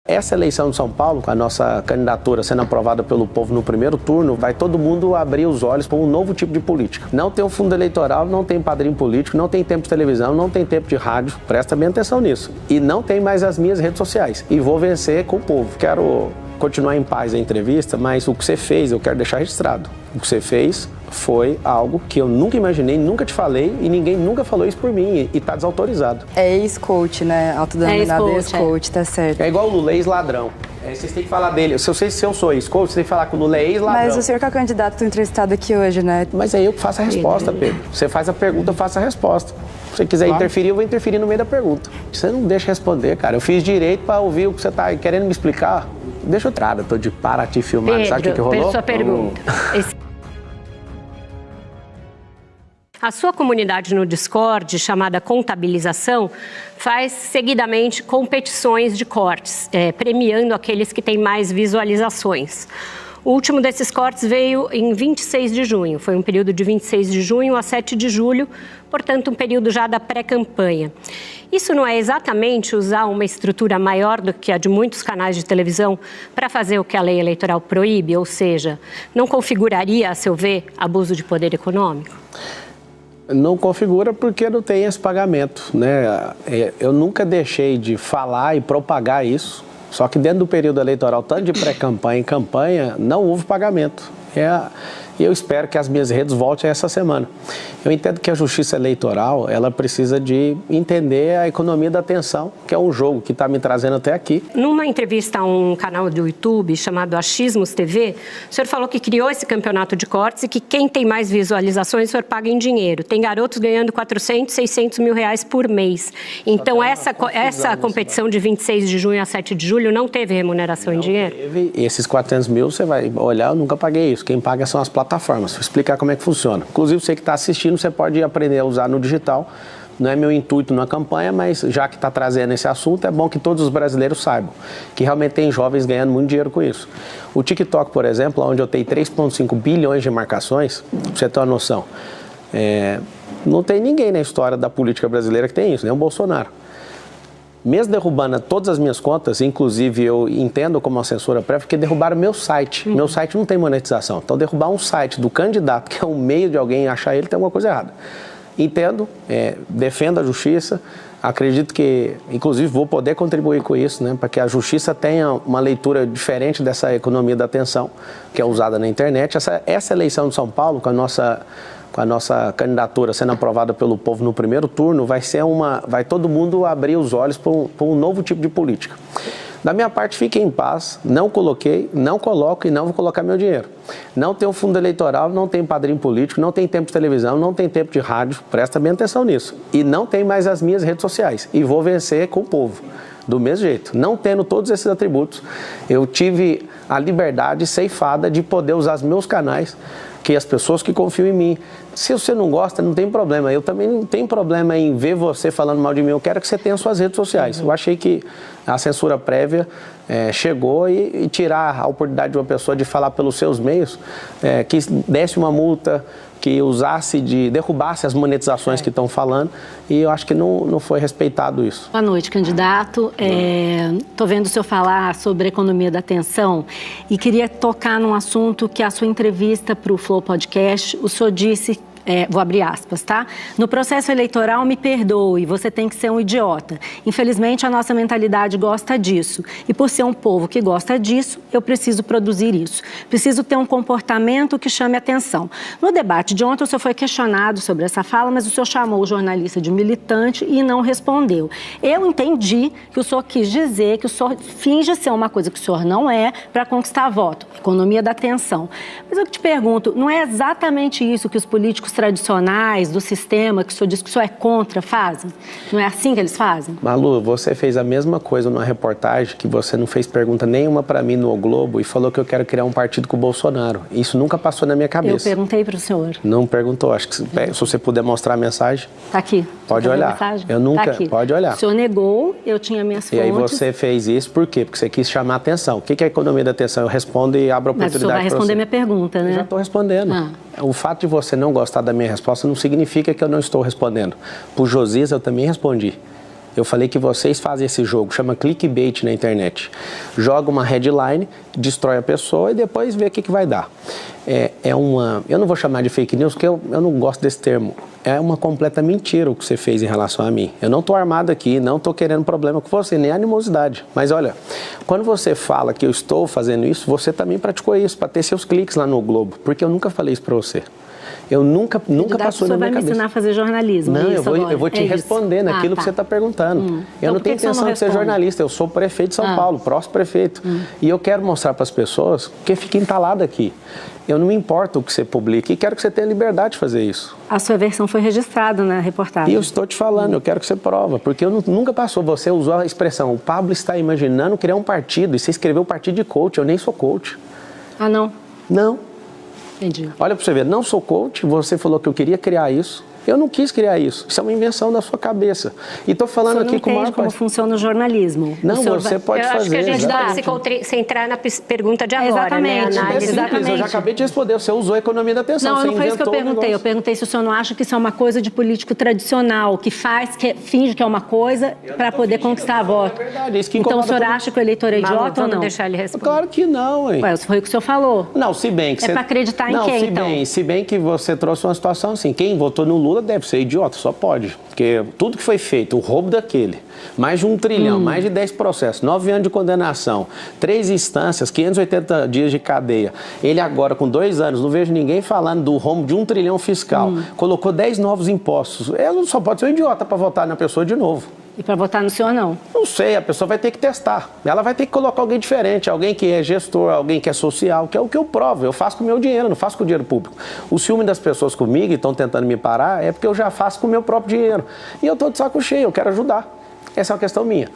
Essa eleição de São Paulo, com a nossa candidatura sendo aprovada pelo povo no primeiro turno, vai todo mundo abrir os olhos para um novo tipo de política. Não tem um fundo eleitoral, não tem padrinho político, não tem tempo de televisão, não tem tempo de rádio. Presta bem atenção nisso. E não tem mais as minhas redes sociais. E vou vencer com o povo. Quero continuar em paz a entrevista, mas o que você fez, eu quero deixar registrado. O que você fez foi algo que eu nunca imaginei, nunca te falei e ninguém nunca falou isso por mim e tá desautorizado. É ex-coach, né? Autodenominado ex-coach, tá certo. É igual o Lula, ex-ladrão. Vocês têm que falar dele. Se eu sou ex-coach, você tem que falar que o Lula é ex-ladrão. Mas o senhor que é o candidato do entrevistado aqui hoje, né? Mas é eu que faço a resposta, Pedro. Você faz a pergunta, eu faço a resposta. Se você quiser interferir, eu vou interferir no meio da pergunta. Você não deixa responder, cara. Eu fiz direito pra ouvir o que você tá querendo me explicar. Deixa eu entrar, eu tô de para te filmar. Pedro, sabe o que rolou? Sua pergunta. A sua comunidade no Discord, chamada Contabilização, faz seguidamente competições de cortes, premiando aqueles que têm mais visualizações. O último desses cortes veio em 26 de junho, foi um período de 26 de junho a 7 de julho, portanto um período já da pré-campanha. Isso não é exatamente usar uma estrutura maior do que a de muitos canais de televisão para fazer o que a lei eleitoral proíbe, ou seja, não configuraria, a seu ver, abuso de poder econômico? Não configura porque não tem esse pagamento, né? Eu nunca deixei de falar e propagar isso, só que dentro do período eleitoral, tanto de pré-campanha e campanha, não houve pagamento. E eu espero que as minhas redes voltem essa semana. Eu entendo que a justiça eleitoral, ela precisa de entender a economia da atenção, que é um jogo que está me trazendo até aqui. Numa entrevista a um canal do YouTube chamado Achismos TV, o senhor falou que criou esse campeonato de cortes e que quem tem mais visualizações, o senhor paga em dinheiro. Tem garotos ganhando 400, 600 mil reais por mês. Então, essa competição de 26 de junho a 7 de julho não teve remuneração em dinheiro? Teve. Esses 400 mil, você vai olhar, eu nunca paguei isso. Quem paga são as plataformas. Vou explicar como é que funciona. Inclusive, você que está assistindo, você pode aprender a usar no digital. Não é meu intuito na campanha, mas já que está trazendo esse assunto, é bom que todos os brasileiros saibam que realmente tem jovens ganhando muito dinheiro com isso. O TikTok, por exemplo, onde eu tenho 3,5 bilhões de marcações, pra você ter uma noção, não tem ninguém na história da política brasileira que tem isso, nem o Bolsonaro. Mesmo derrubando todas as minhas contas, inclusive eu entendo como uma censura prévia, porque derrubaram meu site. Meu site não tem monetização. Então, derrubar um site do candidato, que é um meio de alguém achar ele, tem alguma coisa errada. Entendo, defendo a justiça, acredito que, inclusive, vou poder contribuir com isso, né, para que a justiça tenha uma leitura diferente dessa economia da atenção que é usada na internet. Essa eleição de São Paulo, com a nossa candidatura sendo aprovada pelo povo no primeiro turno, vai todo mundo abrir os olhos para um novo tipo de política. Da minha parte, fiquem em paz, não coloquei, não coloco e não vou colocar meu dinheiro. Não tem um fundo eleitoral, não tem padrinho político, não tem tempo de televisão, não tem tempo de rádio, presta bem atenção nisso. E não tem mais as minhas redes sociais. E vou vencer com o povo, do mesmo jeito. Não tendo todos esses atributos, eu tive a liberdade ceifada de poder usar os meus canais, que as pessoas que confiam em mim. Se você não gosta, não tem problema. Eu também não tenho problema em ver você falando mal de mim. Eu quero que você tenha suas redes sociais. Eu achei que a censura prévia chegou e tirar a oportunidade de uma pessoa de falar pelos seus meios, que desse uma multa, que derrubasse as monetizações que estão falando, e eu acho que não foi respeitado isso. Boa noite, candidato. Estou vendo o senhor falar sobre a economia da atenção e queria tocar num assunto que a sua entrevista para o Flow Podcast, o senhor disse, vou abrir aspas, tá? No processo eleitoral, me perdoe, você tem que ser um idiota. Infelizmente, a nossa mentalidade gosta disso. E por ser um povo que gosta disso, eu preciso produzir isso. Preciso ter um comportamento que chame atenção. No debate de ontem, o senhor foi questionado sobre essa fala, mas o senhor chamou o jornalista de militante e não respondeu. Eu entendi que o senhor quis dizer que o senhor finge ser uma coisa que o senhor não é para conquistar voto. Economia da atenção. Mas eu te pergunto, não é exatamente isso que os políticos tradicionais do sistema, que o senhor diz que o senhor é contra, fazem? Não é assim que eles fazem? Malu, você fez a mesma coisa numa reportagem que você não fez pergunta nenhuma para mim no O Globo e falou que eu quero criar um partido com o Bolsonaro. Isso nunca passou na minha cabeça. Eu perguntei para o senhor. Não perguntou. Acho que se você puder mostrar a mensagem. Tá aqui. Pode olhar. Eu nunca. Tá aqui. Pode olhar. O senhor negou, eu tinha minhas fontes. E aí você fez isso por quê? Porque você quis chamar a atenção. O que é a economia da atenção? Eu respondo e abro a oportunidade. Mas o senhor vai responder minha pergunta, né? Eu já estou respondendo. O fato de você não gostar da minha resposta não significa que eu não estou respondendo. Por Josias, eu também respondi. Eu falei que vocês fazem esse jogo, chama clickbait na internet. Joga uma headline, destrói a pessoa e depois vê o que vai dar. Eu não vou chamar de fake news, porque eu não gosto desse termo. É uma completa mentira o que você fez em relação a mim. Eu não estou armado aqui, não estou querendo problema com você, nem animosidade. Mas olha, quando você fala que eu estou fazendo isso, você também praticou isso, para ter seus cliques lá no Globo. Porque eu nunca falei isso para você. Eu nunca passou na minha cabeça. Você vai me ensinar a fazer jornalismo? Não, eu vou te responder naquilo que você está perguntando. Eu não tenho intenção de ser jornalista, eu sou prefeito de São Paulo, próximo prefeito. E eu quero mostrar para as pessoas que fica entalado aqui. Eu não me importo o que você publica e quero que você tenha liberdade de fazer isso. A sua versão foi registrada na reportagem. E eu estou te falando, eu quero que você prova, porque nunca passou. Você usou a expressão, o Pablo está imaginando criar um partido, e você escreveu partido de coach, eu nem sou coach. Ah, não? Não. Entendi. Olha para você ver, não sou coach, você falou que eu queria criar isso. Eu não quis criar isso. Isso é uma invenção da sua cabeça. E estou falando aqui com o maior... como funciona o jornalismo. Não, você pode fazer. Eu acho que a gente dá se entrar na pergunta de agora, exatamente, né? Exatamente. Eu já acabei de responder. Você usou a economia da atenção. Não, não foi isso que eu perguntei. Eu perguntei se o senhor não acha que isso é uma coisa de político tradicional, que finge que é uma coisa para poder conquistar voto. É verdade. Isso que então o senhor acha que o eleitor é idiota ou não? Deixar ele responder. Claro que não, hein? Ué, foi o que o senhor falou. Não, se bem que é para acreditar em quem, então? Se bem que você trouxe uma situação assim, quem votou no Lula deve ser idiota. Só pode, porque tudo que foi feito, o roubo daquele, mais de 1 trilhão, mais de 10 processos, 9 anos de condenação, 3 instâncias, 580 dias de cadeia. Ele agora, com 2 anos, não vejo ninguém falando do rombo de 1 trilhão fiscal. Colocou 10 novos impostos. Ele só pode ser um idiota para votar na pessoa de novo. E para votar no senhor, não? Não sei, a pessoa vai ter que testar. Ela vai ter que colocar alguém diferente, alguém que é gestor, alguém que é social, que é o que eu provo. Eu faço com o meu dinheiro, não faço com o dinheiro público. O ciúme das pessoas comigo e estão tentando me parar é porque eu já faço com o meu próprio dinheiro. E eu estou de saco cheio, eu quero ajudar. Essa é uma questão minha.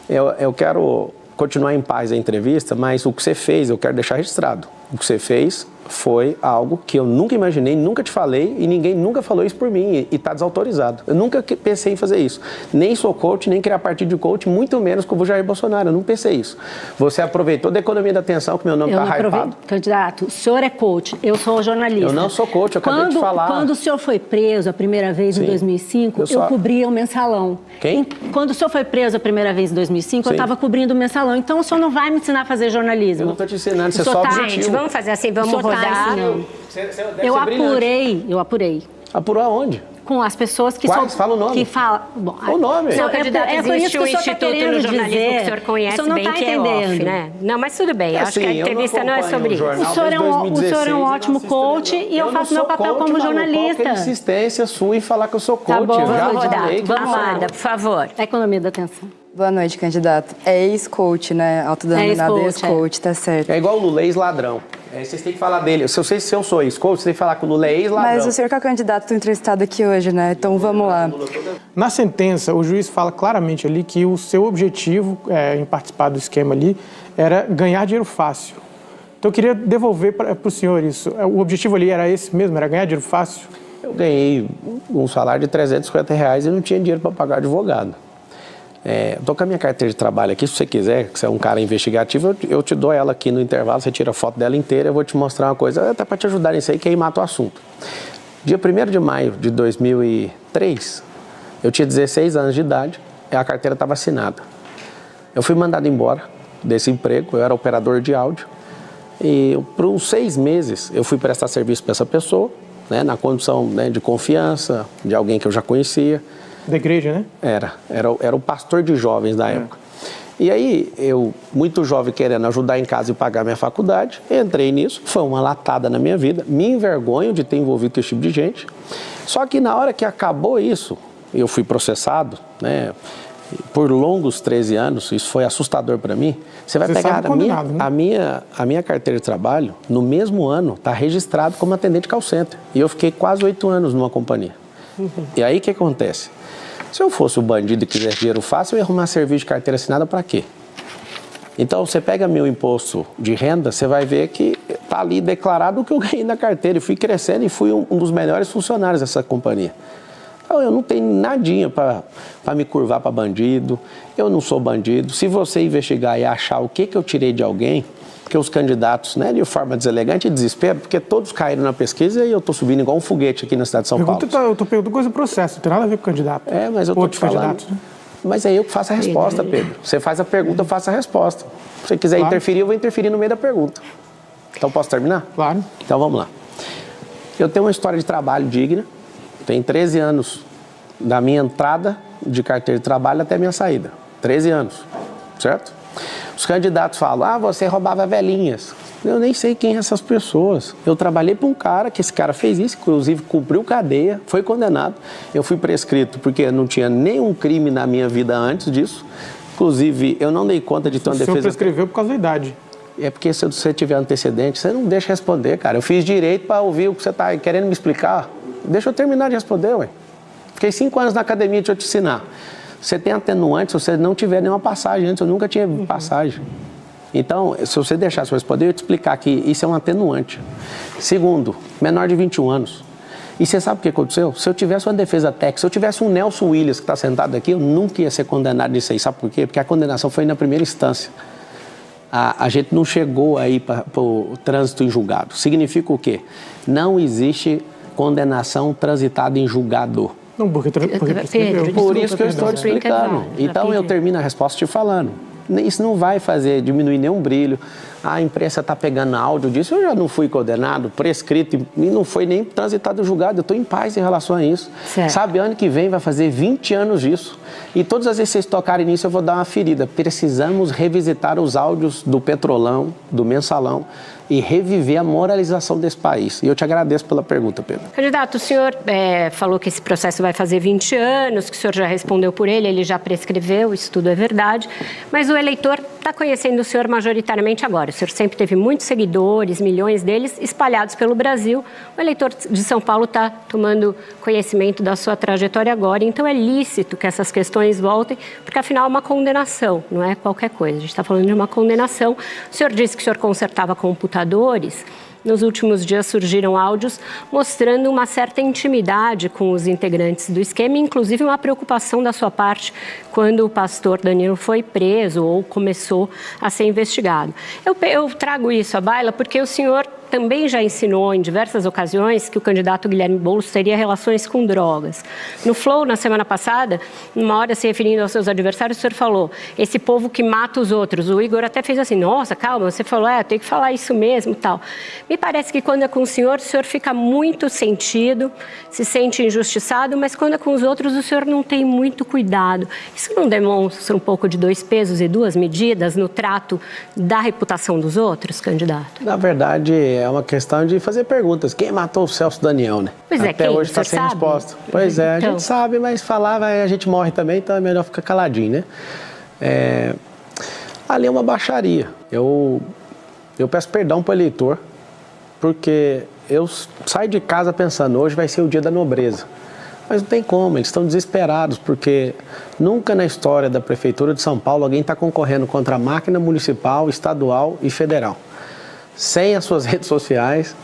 Eu quero continuar em paz a entrevista, mas o que você fez, eu quero deixar registrado. O que você fez foi algo que eu nunca imaginei, nunca te falei e ninguém nunca falou isso por mim e está desautorizado. Eu nunca pensei em fazer isso. Nem sou coach, nem criar partido de coach, muito menos com o Jair Bolsonaro. Eu não pensei isso. Você aproveitou da economia da atenção, que meu nome está hypado. Candidato, o senhor é coach, eu sou jornalista. Eu não sou coach, eu acabei de falar. Quando o senhor foi preso a primeira vez em 2005, eu cobria o Mensalão. Quem? Quando o senhor foi preso a primeira vez em 2005, eu estava cobrindo o Mensalão. Então o senhor não vai me ensinar a fazer jornalismo. Eu não estou te ensinando, você só objetivo. Gente, vamos fazer assim, vamos rodar. Eu apurei. Apurou aonde? Com as pessoas que Quais? Fala o nome. Que fala... Bom, o nome. Seu candidato, existe um instituto no jornalismo que o senhor conhece bem, que é off, né? Não, mas tudo bem, acho que a entrevista não é sobre isso. O senhor é um ótimo coach e eu faço meu papel como jornalista. Qual é a insistência sua em falar que eu sou coach? Tá bom, vamos rodar. Amanda, por favor. A economia da atenção. Boa noite, candidato. É ex-coach, né? Autodenominado ex-coach, tá certo. É igual o Lula, ex-ladrão. Vocês têm que falar dele. Se eu sou ex-coach, você tem que falar que o Lula é ex-ladrão. Mas o senhor que é o candidato entrevistado aqui hoje, né? Então vamos lá. Na sentença, o juiz fala claramente ali que o seu objetivo em participar do esquema ali era ganhar dinheiro fácil. Então eu queria devolver para o senhor isso. O objetivo ali era esse mesmo? Era ganhar dinheiro fácil? Eu ganhei um salário de R$350 e não tinha dinheiro para pagar advogado. Estou com a minha carteira de trabalho aqui, se você quiser, que você é um cara investigativo, eu te dou ela aqui no intervalo, você tira a foto dela inteira, eu vou te mostrar uma coisa, até para te ajudar nisso aí, que aí mata o assunto. Dia 1º de maio de 2003, eu tinha 16 anos de idade e a carteira estava assinada. Eu fui mandado embora desse emprego, eu era operador de áudio, e por uns 6 meses eu fui prestar serviço para essa pessoa, né, na condição, né, de confiança, de alguém que eu já conhecia. Da igreja, né? Era o pastor de jovens da época. E aí, eu, muito jovem, querendo ajudar em casa e pagar minha faculdade, entrei nisso, foi uma latada na minha vida, me envergonho de ter envolvido com esse tipo de gente. Só que na hora que acabou isso, eu fui processado, né, por longos 13 anos, isso foi assustador para mim. Você vai pegar a minha carteira de trabalho, no mesmo ano, está registrado como atendente de call center. E eu fiquei quase 8 anos numa companhia. E aí, o que acontece? Se eu fosse o bandido e quisesse dinheiro fácil, eu ia arrumar serviço de carteira assinada para quê? Então, você pega meu imposto de renda, você vai ver que está ali declarado o que eu ganhei na carteira. E fui crescendo e fui um dos melhores funcionários dessa companhia. Então, eu não tenho nadinha para me curvar para bandido. Eu não sou bandido. Se você investigar e achar o que eu tirei de alguém, porque os candidatos, né, de forma deselegante e desespero, porque todos caíram na pesquisa e eu estou subindo igual um foguete aqui na cidade de São Paulo. Eu estou perguntando coisa do processo, não tem nada a ver com o candidato. Mas eu estou te falando. Mas é eu que faço a resposta, Pedro. Você faz a pergunta, eu faço a resposta. Se você quiser interferir, eu vou interferir no meio da pergunta. Então, posso terminar? Claro. Então, vamos lá. Eu tenho uma história de trabalho digna. Tem 13 anos da minha entrada de carteira de trabalho até a minha saída. 13 anos, certo? Os candidatos falam, você roubava velhinhas. Eu nem sei quem são essas pessoas. Eu trabalhei para um cara, que esse cara fez isso, inclusive cumpriu cadeia, foi condenado. Eu fui prescrito porque não tinha nenhum crime na minha vida antes disso. Inclusive, eu não dei conta de ter uma defesa... O senhor prescreveu por causa da idade. É porque se você tiver antecedente, você não deixa responder, cara. Eu fiz direito para ouvir o que você está querendo me explicar. Deixa eu terminar de responder, ué. Fiquei 5 anos na academia, deixa eu te ensinar. Você tem atenuante se você não tiver nenhuma passagem antes. Eu nunca tinha passagem. Então, se você deixasse eu responder, eu ia te explicar que isso é um atenuante. Segundo, menor de 21 anos. E você sabe o que aconteceu? Se eu tivesse uma defesa técnica, se eu tivesse um Nelson Williams que está sentado aqui, eu nunca ia ser condenado disso aí. Sabe por quê? Porque a condenação foi na primeira instância. A gente não chegou aí para o trânsito em julgado. Significa o quê? Não existe condenação transitada em julgado. Não, porque Pedro, por isso que eu estou te explicando. Então eu termino a resposta te falando. Isso não vai diminuir nenhum brilho. A imprensa está pegando áudio disso. Eu já não fui condenado, prescrito e não foi nem transitado em julgado. Eu estou em paz em relação a isso. Certo. Sabe, ano que vem vai fazer 20 anos disso. E todas as vezes que vocês tocarem nisso, eu vou dar uma ferida. Precisamos revisitar os áudios do Petrolão, do Mensalão, e reviver a moralização desse país. E eu te agradeço pela pergunta, Pedro. Candidato, o senhor falou que esse processo vai fazer 20 anos, que o senhor já respondeu por ele já prescreveu, isso tudo é verdade, mas o eleitor está conhecendo o senhor majoritariamente agora. O senhor sempre teve muitos seguidores, milhões deles espalhados pelo Brasil. O eleitor de São Paulo está tomando conhecimento da sua trajetória agora, então é lícito que essas questões voltem, porque afinal é uma condenação, não é qualquer coisa. A gente está falando de uma condenação. O senhor disse que o senhor consertava computadores. Nos últimos dias surgiram áudios mostrando uma certa intimidade com os integrantes do esquema, inclusive uma preocupação da sua parte quando o pastor Danilo foi preso ou começou a ser investigado. Eu trago isso à baila porque o senhor também já ensinou em diversas ocasiões que o candidato Guilherme Boulos teria relações com drogas. No Flow, na semana passada, numa hora se referindo aos seus adversários, o senhor falou, esse povo que mata os outros. O Igor até fez assim, nossa, calma, você falou, tem que falar isso mesmo, tal. Me parece que quando é com o senhor fica muito sentido, se sente injustiçado, mas quando é com os outros, o senhor não tem muito cuidado. Isso não demonstra um pouco de 2 pesos e 2 medidas no trato da reputação dos outros, candidato? Na verdade, é uma questão de fazer perguntas. Quem matou o Celso Daniel, né? Pois é, até hoje está sem resposta. Pois é, então... a gente sabe, mas falar, a gente morre também, então é melhor ficar caladinho, né? Ali é uma baixaria. Eu peço perdão para o eleitor, porque eu saio de casa pensando, hoje vai ser o dia da nobreza. Mas não tem como, eles estão desesperados, porque nunca na história da Prefeitura de São Paulo alguém está concorrendo contra a máquina municipal, estadual e federal. Sem as suas redes sociais,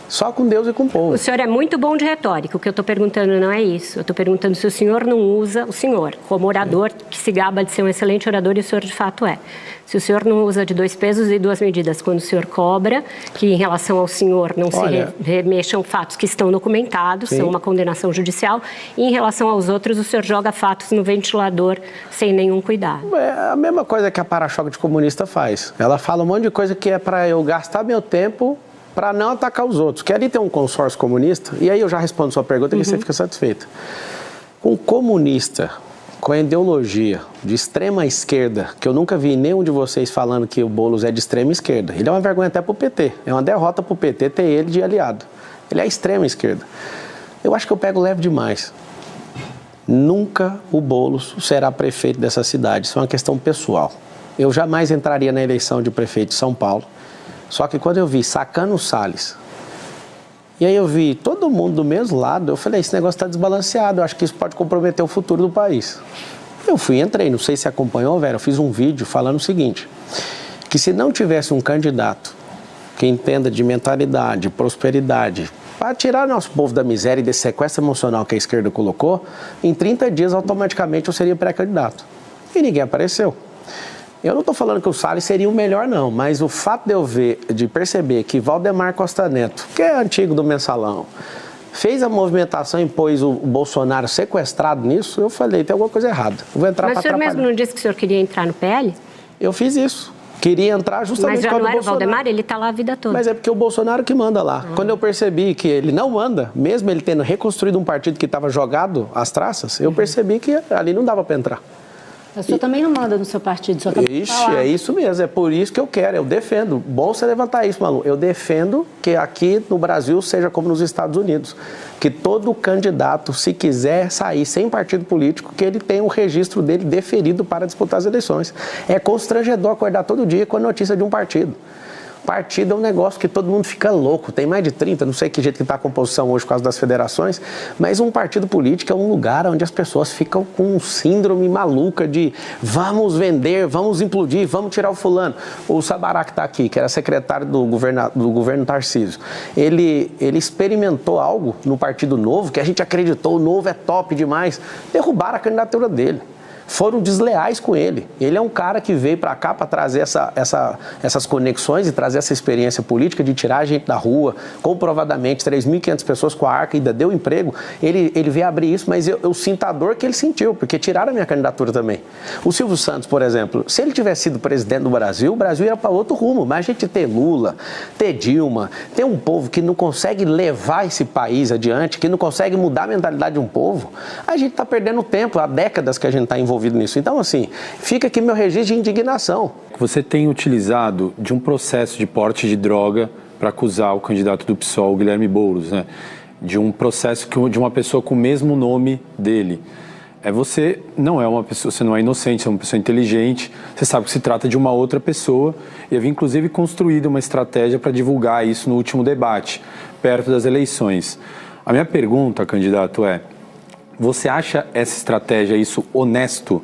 só com Deus e com o povo. O senhor é muito bom de retórica, o que eu estou perguntando não é isso. Eu estou perguntando se o senhor não usa, o senhor, como orador, que se gaba de ser um excelente orador, e o senhor de fato é. Se o senhor não usa de 2 pesos e 2 medidas quando o senhor cobra, que em relação ao senhor não se remexam fatos que estão documentados, são uma condenação judicial, e em relação aos outros, o senhor joga fatos no ventilador sem nenhum cuidado. É a mesma coisa que a para-choque de comunista faz. Ela fala um monte de coisa que é para eu gastar meu tempo para não atacar os outros. Querem ter um consórcio comunista? E aí eu já respondo sua pergunta e você fica satisfeito. Um comunista com a ideologia de extrema esquerda, que eu nunca vi nenhum de vocês falando que o Boulos é de extrema esquerda. Ele é uma vergonha até para o PT. É uma derrota para o PT ter ele de aliado. Ele é extrema esquerda. Eu acho que eu pego leve demais. Nunca o Boulos será prefeito dessa cidade. Isso é uma questão pessoal. Eu jamais entraria na eleição de prefeito de São Paulo. Só que quando eu vi Sacano Salles, e aí eu vi todo mundo do mesmo lado, eu falei, esse negócio está desbalanceado, eu acho que isso pode comprometer o futuro do país. Eu entrei, não sei se acompanhou, Vera, eu fiz um vídeo falando o seguinte, que se não tivesse um candidato que entenda de mentalidade, prosperidade, para tirar nosso povo da miséria e desse sequestro emocional que a esquerda colocou, em 30 dias automaticamente eu seria pré-candidato. E ninguém apareceu. Eu não estou falando que o Salles seria o melhor, não, mas o fato de perceber que Valdemar Costa Neto, que é antigo do Mensalão, fez a movimentação e pôs o Bolsonaro sequestrado nisso, eu falei, tem alguma coisa errada. Eu vou entrar. Mas o senhor mesmo não disse que o senhor queria entrar no PL? Eu fiz isso. Queria entrar justamente por causa do Bolsonaro. Mas já não era o Valdemar? Ele está lá a vida toda. Mas é porque o Bolsonaro que manda lá. Quando eu percebi que ele não manda, mesmo ele tendo reconstruído um partido que estava jogado às traças, eu percebi que ali não dava para entrar. O senhor também não manda no seu partido, só Ixi, é isso mesmo, é por isso que eu quero, eu defendo. Bom você levantar isso, Malu. Eu defendo que aqui no Brasil seja como nos Estados Unidos. Que todo candidato, se quiser sair sem partido político, que ele tenha o registro dele deferido para disputar as eleições. É constrangedor acordar todo dia com a notícia de um partido. Partido é um negócio que todo mundo fica louco, tem mais de 30, não sei que jeito que está a composição hoje por causa das federações, mas um partido político é um lugar onde as pessoas ficam com um síndrome maluca de vamos vender, vamos implodir, vamos tirar o fulano. O Sabará que está aqui, que era secretário do governo Tarcísio, ele experimentou algo no Partido Novo, que a gente acreditou, o Novo é top demais, derrubaram a candidatura dele. Foram desleais com ele. Ele é um cara que veio para cá para trazer essas conexões e trazer essa experiência política de tirar a gente da rua, comprovadamente, 3.500 pessoas com a Arca ainda deu emprego. Ele veio abrir isso, mas eu sinto a dor que ele sentiu, porque tiraram a minha candidatura também. O Silvio Santos, por exemplo, se ele tivesse sido presidente do Brasil, o Brasil ia para outro rumo, mas a gente ter Lula, ter Dilma, ter um povo que não consegue levar esse país adiante, que não consegue mudar a mentalidade de um povo, a gente está perdendo tempo, há décadas que a gente está envolvido nisso. Então, assim, fica aqui meu registro de indignação. Você tem utilizado de um processo de porte de droga para acusar o candidato do PSOL, Guilherme Boulos, né? De um processo de uma pessoa com o mesmo nome dele. Você não é uma pessoa, você não é inocente, você é uma pessoa inteligente, você sabe que se trata de uma outra pessoa e havia inclusive construído uma estratégia para divulgar isso no último debate, perto das eleições. A minha pergunta, candidato, você acha essa estratégia, isso honesto?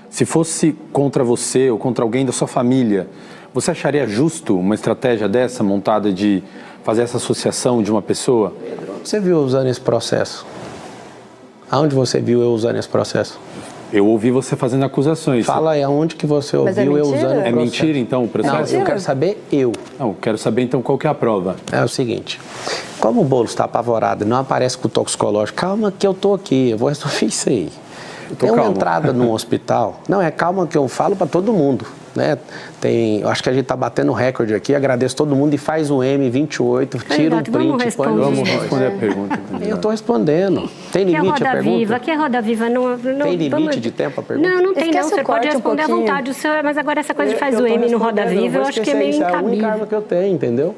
Se fosse contra você ou contra alguém da sua família, você acharia justo uma estratégia dessa, montada de fazer essa associação de uma pessoa? Você viu eu usando esse processo? Aonde você viu eu usando esse processo? Eu ouvi você fazendo acusações. Fala aí, aonde que você ouviu eu usando o processo? É mentira, então, o processo? Não, eu quero saber eu. Não, quero saber, então, qual que é a prova. É o seguinte, como o Boulos está apavorado e não aparece com o toxicológico, calma que eu tô aqui, eu vou resolver isso aí. Tem uma entrada num hospital, não, é calma que eu falo para todo mundo, né? Eu acho que a gente está batendo recorde aqui, agradeço todo mundo e faz o M28, tira um print, põe no... Vamos responder a pergunta. Eu estou respondendo. Tem limite a pergunta? Que é Roda Viva? Não, tem limite de tempo a pergunta? Não tem não, você pode responder à vontade, mas agora essa coisa de faz o M no Roda Viva, eu acho que é meio incabível. É a única arma que eu tenho, entendeu?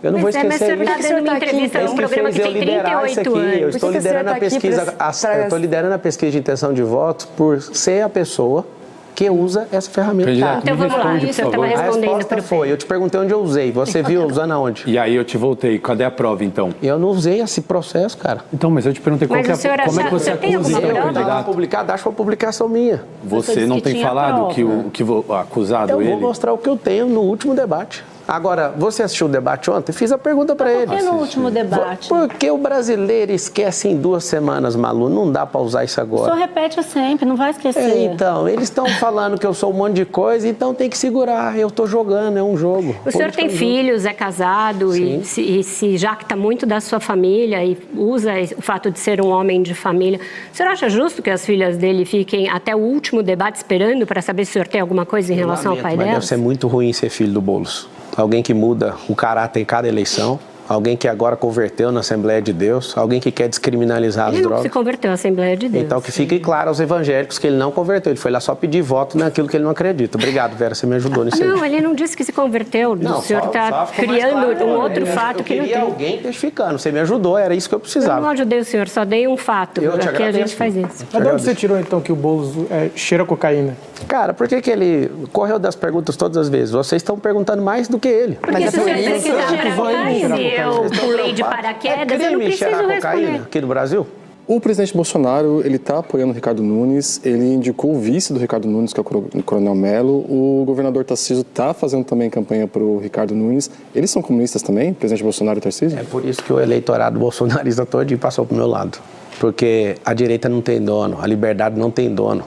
Eu não vou esquecer isso. Mas você está dando uma entrevista num programa que tem 38 anos. Eu estou liderando a pesquisa, eu estou liderando a pesquisa de intenção de votos por ser a pessoa que usa essa ferramenta. Então vamos lá, você estava respondendo. A resposta foi, eu te perguntei onde eu usei, você viu usando aonde? E aí eu te voltei, cadê a prova então? Eu não usei esse processo, cara. Então, mas eu te perguntei como é que você acusa o candidato. Publicado, acho que foi uma publicação minha. Você não tem falado que o acusado ele... Eu vou mostrar o que eu tenho no último debate. Agora, você assistiu o debate ontem? Fiz a pergunta para ele. Por que no último debate? Porque o brasileiro esquece em 2 semanas, Malu. Não dá para usar isso agora. O senhor repete sempre, não vai esquecer. Então, eles estão falando que eu sou um monte de coisa, então tem que segurar. Eu estou jogando, é um jogo. O senhor tem filhos, é casado, e se jacta muito da sua família e usa o fato de ser um homem de família. O senhor acha justo que as filhas dele fiquem até o último debate esperando para saber se o senhor tem alguma coisa em relação ao pai dela? Deve ser muito ruim ser filho do Boulos. Alguém que muda o caráter em cada eleição, alguém que agora converteu na Assembleia de Deus, alguém que quer descriminalizar as drogas. Ele não se converteu à Assembleia de Deus. Então que fique claro aos evangélicos que ele não converteu, ele foi lá só pedir voto naquilo que ele não acredita. Obrigado, Vera, você me ajudou nisso aí. Não, ele não disse que se converteu, o senhor está criando um outro fato que não tem. Eu queria alguém testificando, você me ajudou, era isso que eu precisava. Eu não ajudei o senhor, só dei um fato, aqui a gente faz isso. Mas de onde você tirou então que o Boulos cheira cocaína? Cara, por que ele correu das perguntas todas as vezes? Vocês estão perguntando mais do que ele. Porque se você quiser tirar cocaína, eu pulei de paraquedas, eu não preciso responder. Aqui no Brasil? O presidente Bolsonaro, ele está apoiando o Ricardo Nunes, ele indicou o vice do Ricardo Nunes, que é o Coronel Mello. O governador Tarcísio está fazendo também campanha para o Ricardo Nunes. Eles são comunistas também, presidente Bolsonaro e Tarcísio? É por isso que o eleitorado bolsonarista todo passou para o meu lado. Porque a direita não tem dono, a liberdade não tem dono.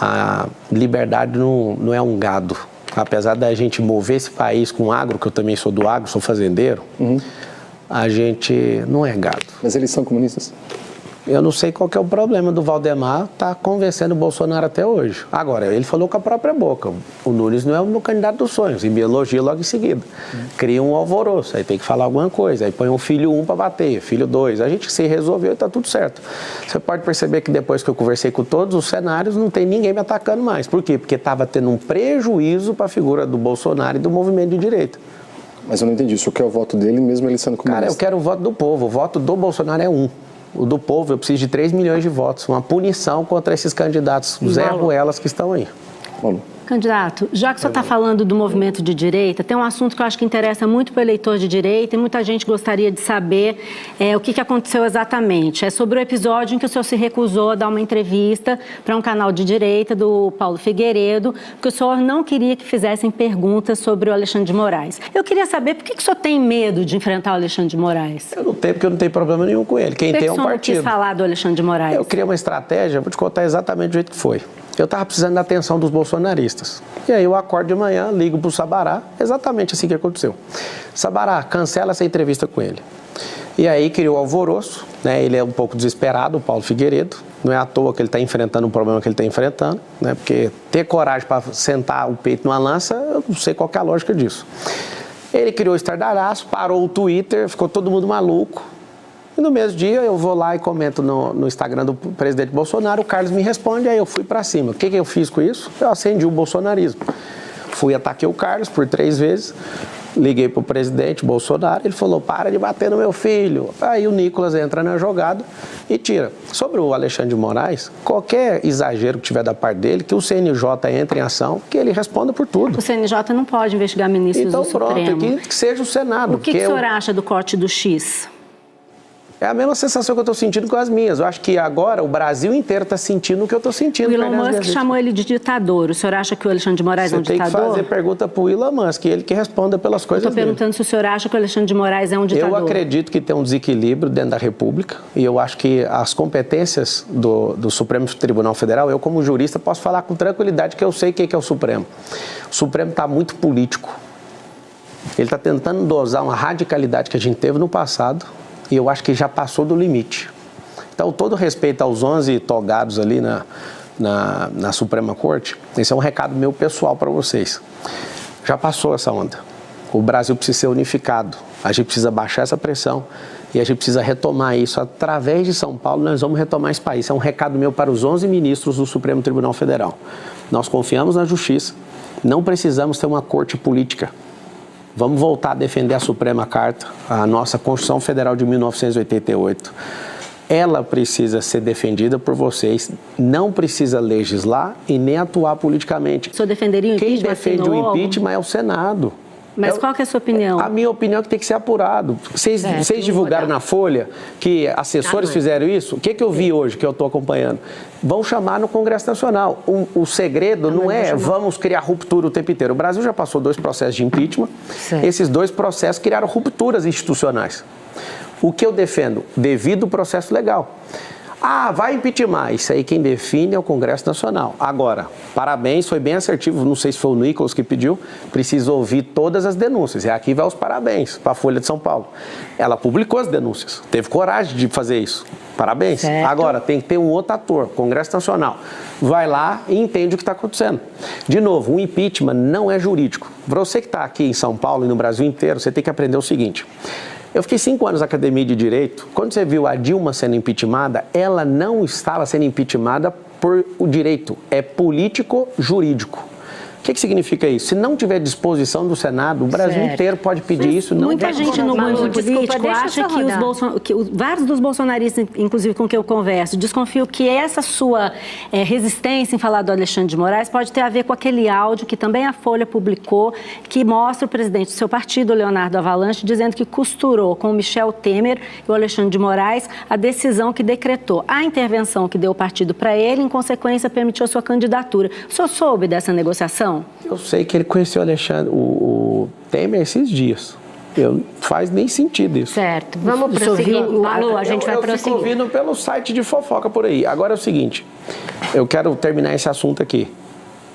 A liberdade não é um gado. Apesar da gente mover esse país com agro, que eu também sou do agro, sou fazendeiro, A gente não é gado. Mas eles são comunistas? Eu não sei qual que é o problema do Valdemar tá convencendo o Bolsonaro até hoje. Agora, ele falou com a própria boca. O Nunes não é o meu candidato dos sonhos. E me elogia logo em seguida. Cria um alvoroço, aí tem que falar alguma coisa. Aí põe um filho 1 para bater, filho 2. A gente se resolveu e tá tudo certo. Você pode perceber que depois que eu conversei com todos os cenários, não tem ninguém me atacando mais. Por quê? Porque estava tendo um prejuízo para a figura do Bolsonaro e do movimento de direita. Mas eu não entendi. Isso que é o voto dele, mesmo ele sendo comunista? Cara, eu quero o voto do povo. O voto do Bolsonaro é 1. O do povo, eu preciso de 3 milhões de votos. Uma punição contra esses candidatos Zé Ruelas que estão aí. Malu. Candidato, já que o senhor está falando do movimento de direita, tem um assunto que eu acho que interessa muito para o eleitor de direita e muita gente gostaria de saber o que aconteceu exatamente. É sobre o episódio em que o senhor se recusou a dar uma entrevista para um canal de direita do Paulo Figueiredo, porque o senhor não queria que fizessem perguntas sobre o Alexandre de Moraes. Eu queria saber por que o senhor tem medo de enfrentar o Alexandre de Moraes? Eu não tenho, porque eu não tenho problema nenhum com ele. Quem tem é um partido. Por que o senhor não quis falar do Alexandre de Moraes? Eu criei uma estratégia, vou te contar exatamente do jeito que foi. Eu estava precisando da atenção dos bolsonaristas. E aí eu acordo de manhã, ligo para o Sabará, exatamente assim que aconteceu. Sabará, cancela essa entrevista com ele. E aí criou alvoroço, né? Ele é um pouco desesperado, o Paulo Figueiredo. Não é à toa que ele está enfrentando o problema que ele está enfrentando, né? Porque ter coragem para sentar o peito numa lança, eu não sei qual que é a lógica disso. Ele criou o estardalhaço, parou o Twitter, ficou todo mundo maluco. E no mesmo dia eu vou lá e comento no Instagram do presidente Bolsonaro, o Carlos me responde, aí eu fui para cima. O que eu fiz com isso? Eu acendi o bolsonarismo. Fui, ataquei o Carlos por 3 vezes, liguei para o presidente Bolsonaro, ele falou, para de bater no meu filho. Aí o Nicolas entra na jogada e tira. Sobre o Alexandre de Moraes, qualquer exagero que tiver da parte dele, que o CNJ entre em ação, que ele responda por tudo. O CNJ não pode investigar ministros do Supremo. Então pronto, que seja o Senado. O que o senhor acha do corte do X? É a mesma sensação que eu estou sentindo com as minhas. Eu acho que agora o Brasil inteiro está sentindo o que eu estou sentindo. O Elon Musk chamou ele de ditador. O senhor acha que o Alexandre de Moraes é um ditador? Você tem que fazer pergunta para o Elon Musk, ele que responda pelas coisas dele. Estou perguntando se o senhor acha que o Alexandre de Moraes é um ditador. Eu acredito que tem um desequilíbrio dentro da República e eu acho que as competências do Supremo Tribunal Federal, eu como jurista posso falar com tranquilidade que eu sei o que é o Supremo. O Supremo está muito político. Ele está tentando dosar uma radicalidade que a gente teve no passado. E eu acho que já passou do limite. Então, todo respeito aos 11 togados ali na Suprema Corte, esse é um recado meu pessoal para vocês. Já passou essa onda. O Brasil precisa ser unificado. A gente precisa baixar essa pressão e a gente precisa retomar isso. Através de São Paulo, nós vamos retomar esse país. É um recado meu para os 11 ministros do Supremo Tribunal Federal. Nós confiamos na justiça. Não precisamos ter uma corte política. Vamos voltar a defender a Suprema Carta, a nossa Constituição Federal de 1988. Ela precisa ser defendida por vocês, não precisa legislar e nem atuar politicamente. O senhor defenderia o impeachment? Quem defende o impeachment é o Senado. Mas qual que é a sua opinião? A minha opinião é que tem que ser apurado. Vocês divulgaram na Folha que assessores fizeram isso? O que eu vi hoje, que eu estou acompanhando? Vão chamar no Congresso Nacional. O segredo não é vamos criar ruptura o tempo inteiro. O Brasil já passou 2 processos de impeachment. Certo. Esses 2 processos criaram rupturas institucionais. O que eu defendo? Devido ao processo legal. Ah, vai impeachment. Isso aí quem define é o Congresso Nacional. Agora, parabéns, foi bem assertivo. Não sei se foi o Nicolas que pediu. Precisa ouvir todas as denúncias. E aqui vai os parabéns para a Folha de São Paulo. Ela publicou as denúncias. Teve coragem de fazer isso. Parabéns. Certo. Agora, tem que ter um outro ator, Congresso Nacional. Vai lá e entende o que está acontecendo. De novo, o impeachment não é jurídico. Para você que está aqui em São Paulo e no Brasil inteiro, você tem que aprender o seguinte. Eu fiquei 5 anos na Academia de Direito. Quando você viu a Dilma sendo impeachmentada, ela não estava sendo impeachmentada por o direito, é político-jurídico. O que significa isso? Se não tiver disposição do Senado, o Brasil inteiro pode pedir isso. Não muita gente no mundo político acha que vários dos bolsonaristas, inclusive com quem eu converso, desconfiam que essa sua resistência em falar do Alexandre de Moraes pode ter a ver com aquele áudio que também a Folha publicou, que mostra o presidente do seu partido, Leonardo Avalanche, dizendo que costurou com o Michel Temer e o Alexandre de Moraes a decisão que decretou a intervenção que deu o partido para ele, em consequência permitiu a sua candidatura. O senhor soube dessa negociação? Eu sei que ele conheceu o Temer esses dias. Não faz nem sentido isso. Certo. Vamos prosseguir. Malu, a gente vai prosseguir. Eu fico ouvindo pelo site de fofoca por aí. Agora é o seguinte, eu quero terminar esse assunto aqui.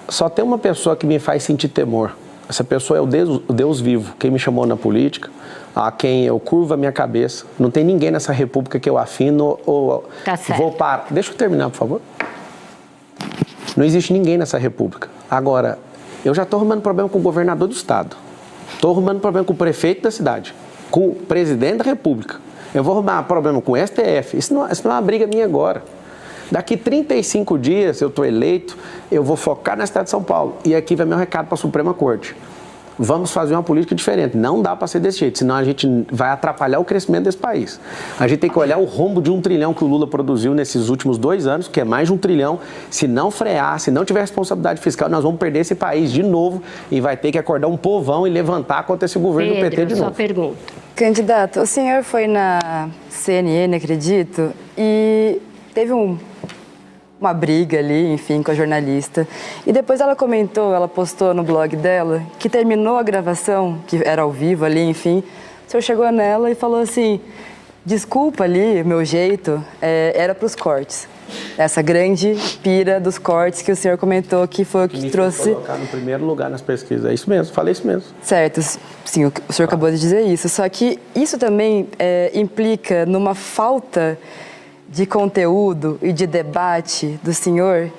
Só tem uma pessoa que me faz sentir temor. Essa pessoa é o Deus vivo, quem me chamou na política, a quem eu curvo a minha cabeça. Não tem ninguém nessa república que eu afino ou vou parar. Deixa eu terminar, por favor. Não existe ninguém nessa república. Agora, eu já estou arrumando problema com o governador do estado. Estou arrumando problema com o prefeito da cidade, com o presidente da república. Eu vou arrumar problema com o STF. Isso não é uma briga minha agora. Daqui 35 dias eu estou eleito, eu vou focar na cidade de São Paulo. E aqui vai meu recado para a Suprema Corte. Vamos fazer uma política diferente. Não dá para ser desse jeito, senão a gente vai atrapalhar o crescimento desse país. A gente tem que olhar o rombo de 1 trilhão que o Lula produziu nesses últimos 2 anos, que é mais de 1 trilhão. Se não frear, se não tiver responsabilidade fiscal, nós vamos perder esse país de novo e vai ter que acordar um povão e levantar contra esse governo do PT de novo. Sua pergunta. Candidato, o senhor foi na CNN, acredito, e teve uma briga ali, enfim, com a jornalista. E depois ela comentou, ela postou no blog dela, que terminou a gravação, que era ao vivo ali, enfim. O senhor chegou nela e falou assim, desculpa ali, meu jeito, era para os cortes. Essa grande pira dos cortes que o senhor comentou que foi o que trouxe... colocar no primeiro lugar nas pesquisas, é isso mesmo, falei isso mesmo. Certo, sim, o senhor acabou de dizer isso, só que isso também implica numa falta de conteúdo e de debate do senhor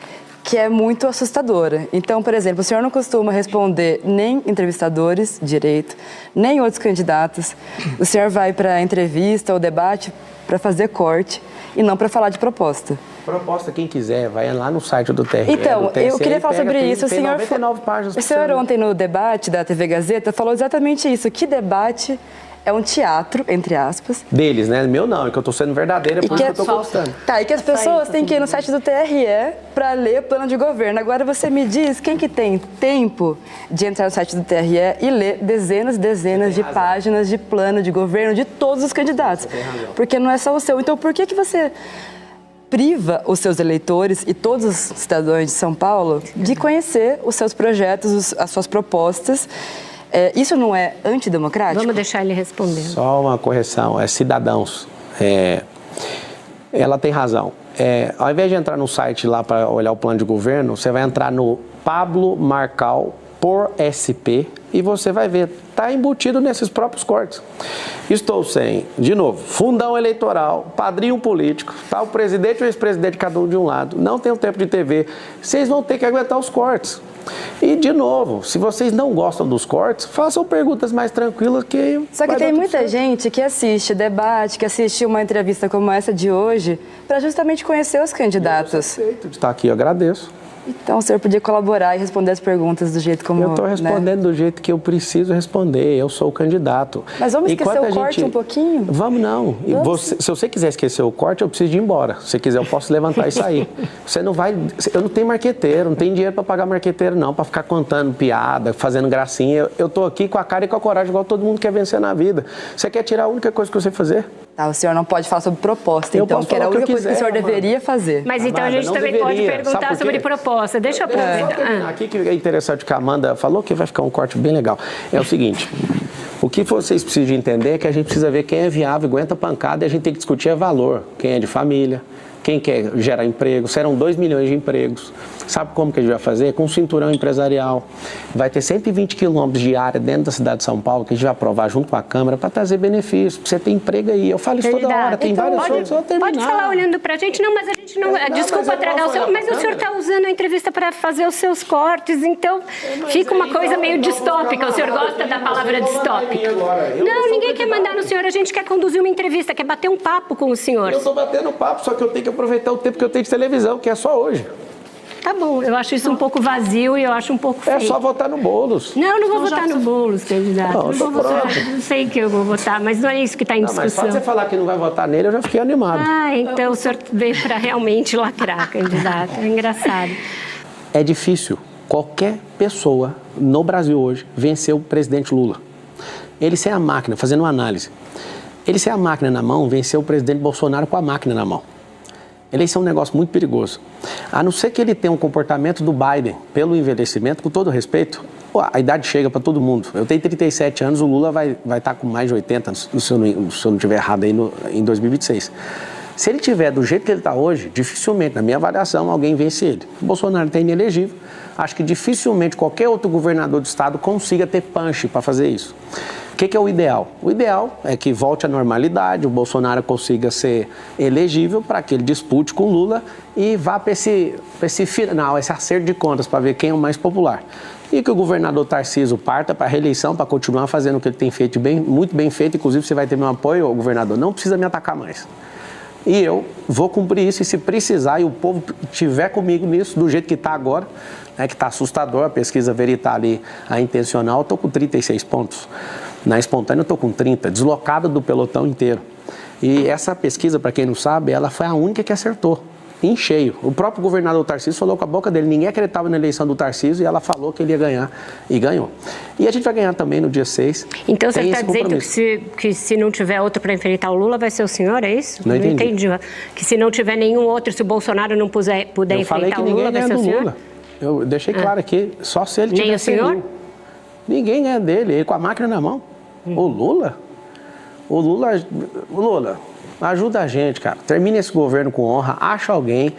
que é muito assustadora. Então, por exemplo, o senhor não costuma responder nem entrevistadores direito, nem outros candidatos. O senhor vai para entrevista ou debate para fazer corte e não para falar de proposta. Proposta, quem quiser, vai lá no site do TRE. Então, eu queria falar sobre isso. O senhor ontem no debate da TV Gazeta falou exatamente isso. Que debate é um teatro, entre aspas. Deles, né? Meu não, é que eu tô sendo verdadeira, por isso que eu tô postando. Tá, e que as pessoas têm que ir no site do TRE para ler o plano de governo. Agora você me diz, quem que tem tempo de entrar no site do TRE e ler dezenas e dezenas de páginas de plano de governo de todos os candidatos? Porque não é só o seu. Então, por que você priva os seus eleitores e todos os cidadãos de São Paulo de conhecer os seus projetos, as suas propostas? Isso não é antidemocrático? Vamos deixar ele responder. Só uma correção, cidadãos. Ela tem razão. Ao invés de entrar no site lá para olhar o plano de governo, você vai entrar no Pablo Marcal por SP e você vai ver, está embutido nesses próprios cortes. Estou sem, de novo, fundão eleitoral, padrinho político, tá o presidente e o ex-presidente cada um de um lado, não tem o tempo de TV, vocês vão ter que aguentar os cortes. E, de novo, se vocês não gostam dos cortes, façam perguntas mais tranquilas que... Só que tem muita gente que assiste debate, que assiste uma entrevista como essa de hoje, para justamente conhecer os candidatos. Eu sou satisfeito de estar aqui, eu agradeço. Então, o senhor podia colaborar e responder as perguntas do jeito como... Eu estou respondendo do jeito que eu preciso responder, eu sou o candidato. Mas vamos esquecer o corte um pouquinho? Vamos não. Se você quiser esquecer o corte, eu preciso de ir embora. Se você quiser, eu posso levantar e sair. Você não vai... Eu não tenho marqueteiro, não tenho dinheiro para pagar marqueteiro não, para ficar contando piada, fazendo gracinha. Eu estou aqui com a cara e com a coragem, igual todo mundo quer vencer na vida. Você quer tirar a única coisa que você fazer? Tá, o senhor não pode falar sobre proposta, então, que era a única coisa que o senhor deveria fazer. Mas então a gente também pode perguntar sobre proposta. Deixa eu aproveitar. Aqui que é interessante que a Amanda falou, que vai ficar um corte bem legal. É o seguinte, o que vocês precisam entender é que a gente precisa ver quem é viável, aguenta pancada, e a gente tem que discutir valor. Quem é de família, quem quer gerar emprego, serão 2 milhões de empregos. Sabe como que a gente vai fazer? Com um cinturão empresarial. Vai ter 120 quilômetros de área dentro da cidade de São Paulo, que a gente vai aprovar junto com a Câmara para trazer benefícios, para você ter emprego aí. Eu falo isso toda hora, tem então, vários outros. Pode falar olhando para a gente, não, mas a gente não... desculpa tragar o seu... Mas o senhor está usando a entrevista para fazer os seus cortes, então fica uma coisa meio distópica. O senhor gosta da palavra distópica? Não, ninguém quer mandar no senhor, a gente quer conduzir uma entrevista, quer bater um papo com o senhor. Eu estou batendo papo, só que eu tenho que aproveitar o tempo que eu tenho de televisão, que é só hoje. Tá bom, eu acho isso um pouco vazio e eu acho um pouco feio. É só votar no Boulos. Não, não vou votar no Boulos, candidato. Não vou votar. Não sei que eu vou votar, mas não é isso que está em discussão. Mas só você falar que não vai votar nele, eu já fiquei animado. Então o senhor veio para realmente lacrar, candidato. É engraçado. É difícil qualquer pessoa no Brasil hoje vencer o presidente Lula. Ele sem a máquina, fazendo uma análise. Ele sem a máquina na mão, venceu o presidente Bolsonaro com a máquina na mão. Eleição é um negócio muito perigoso. A não ser que ele tenha um comportamento do Biden, pelo envelhecimento, com todo respeito, a idade chega para todo mundo. Eu tenho 37 anos, o Lula vai estar com mais de 80, se eu não estiver errado, aí em 2026. Se ele tiver do jeito que ele está hoje, dificilmente, na minha avaliação, alguém vence ele. O Bolsonaro está inelegível. Acho que dificilmente qualquer outro governador do estado consiga ter punch para fazer isso. O que é o ideal? O ideal é que volte à normalidade, o Bolsonaro consiga ser elegível para que ele dispute com o Lula e vá para esse final, esse acerto de contas, para ver quem é o mais popular. E que o governador Tarcísio parta para a reeleição, para continuar fazendo o que ele tem feito muito bem feito. Inclusive, você vai ter meu apoio, governador, não precisa me atacar mais. E eu vou cumprir isso, e se precisar, e o povo estiver comigo nisso, do jeito que está agora, né, que está assustador, a pesquisa Veritas ali, a intencional, eu estou com 36 pontos. Na espontânea eu estou com 30, deslocado do pelotão inteiro. E essa pesquisa, para quem não sabe, ela foi a única que acertou, em cheio. O próprio governador Tarcísio falou com a boca dele, ninguém acreditava na eleição do Tarcísio, e ela falou que ele ia ganhar, e ganhou. E a gente vai ganhar também no dia 6. Então você está dizendo que se não tiver outro para enfrentar o Lula, vai ser o senhor, é isso? Não entendi. Que se não tiver nenhum outro, se o Bolsonaro não puder enfrentar o Lula, vai ser o senhor? Lula. Eu deixei claro aqui, só se ele tiver. Nem o senhor? Ninguém ganha dele, ele com a máquina na mão. O Lula, ajuda a gente, cara. Termina esse governo com honra, acha alguém.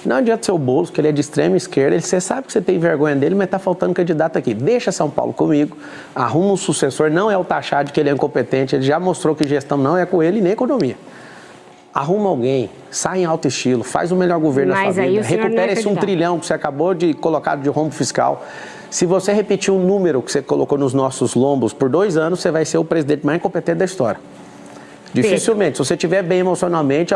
Não adianta ser o Boulos, que ele é de extrema esquerda. Você sabe que você tem vergonha dele, mas tá faltando candidato aqui. Deixa São Paulo comigo, arruma um sucessor. Não é o taxado que ele é incompetente, ele já mostrou que gestão não é com ele nem economia. Arruma alguém, sai em alto estilo, faz o melhor governo da sua vida, recupera esse 1 trilhão que você acabou de colocar de rombo fiscal. Se você repetir o número que você colocou nos nossos lombos por 2 anos, você vai ser o presidente mais incompetente da história. Dificilmente. Se você estiver bem emocionalmente,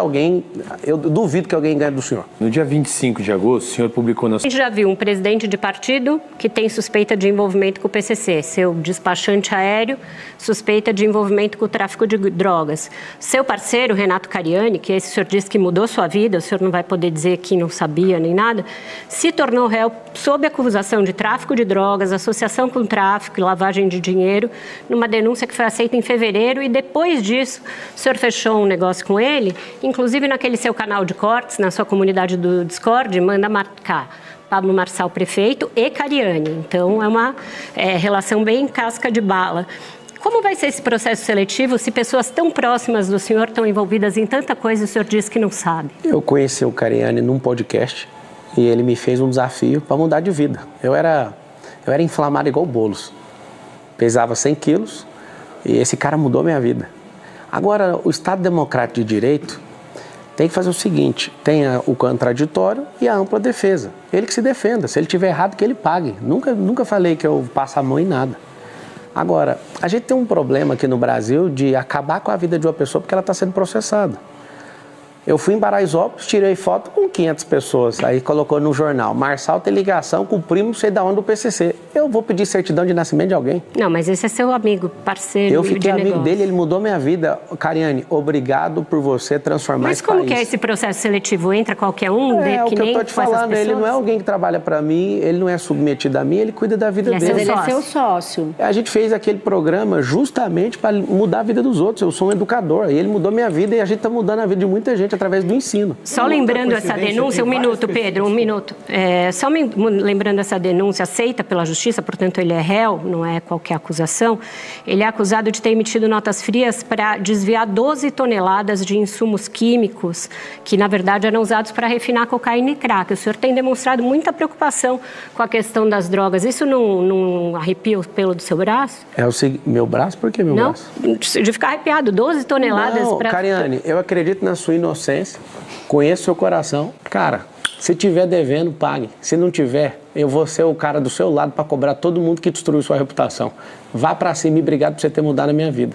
eu duvido que alguém ganhe do senhor. No dia 25 de agosto, o senhor publicou na... A gente já viu um presidente de partido que tem suspeita de envolvimento com o PCC. Seu despachante aéreo, suspeita de envolvimento com o tráfico de drogas. Seu parceiro, Renato Cariani, que esse senhor disse que mudou sua vida, o senhor não vai poder dizer que não sabia nem nada, se tornou réu sob acusação de tráfico de drogas, associação com tráfico e lavagem de dinheiro, numa denúncia que foi aceita em fevereiro, e depois disso o senhor fechou um negócio com ele, inclusive naquele seu canal de cortes, na sua comunidade do Discord, manda marcar Pablo Marçal, prefeito, e Cariani. Então, é uma relação bem casca de bala. Como vai ser esse processo seletivo se pessoas tão próximas do senhor estão envolvidas em tanta coisa e o senhor diz que não sabe? Eu conheci o Cariani num podcast e ele me fez um desafio para mudar de vida. Eu era inflamado igual o Boulos. Pesava 100 quilos e esse cara mudou minha vida. Agora, o Estado Democrático de Direito tem que fazer o seguinte, tem o contraditório e a ampla defesa. Ele que se defenda, se ele tiver errado, que ele pague. Nunca falei que eu passo a mão em nada. Agora, a gente tem um problema aqui no Brasil de acabar com a vida de uma pessoa porque ela está sendo processada. Eu fui em Paraisópolis, tirei foto com 500 pessoas, aí colocou no jornal, Marçal tem ligação com o primo, sei da onde, do PCC. Eu vou pedir certidão de nascimento de alguém? Não, mas esse é seu amigo, parceiro de negócio. Eu fiquei amigo dele, ele mudou minha vida. Cariani, obrigado por você transformar esse país. Mas como que é esse processo seletivo? Entra qualquer um? É o que eu tô te falando, ele não é alguém que trabalha para mim, ele não é submetido a mim, ele cuida da vida dele. Ele é seu sócio. A gente fez aquele programa justamente para mudar a vida dos outros. Eu sou um educador, e ele mudou minha vida e a gente está mudando a vida de muita gente através do ensino. Só lembrando essa denúncia, um minuto, Pedro, um minuto. Só lembrando essa denúncia aceita pela Justiça, portanto ele é réu, não é qualquer acusação, ele é acusado de ter emitido notas frias para desviar 12 toneladas de insumos químicos que, na verdade, eram usados para refinar cocaína e crack. O senhor tem demonstrado muita preocupação com a questão das drogas. Isso não arrepia o pelo do seu braço? Meu braço? Por que meu braço? De ficar arrepiado, 12 toneladas para... Cariani, eu acredito na sua inocência, conheço seu coração. Cara, se tiver devendo, pague. Se não tiver, eu vou ser o cara do seu lado para cobrar todo mundo que destruiu sua reputação. Vá para cima e obrigado por você ter mudado a minha vida.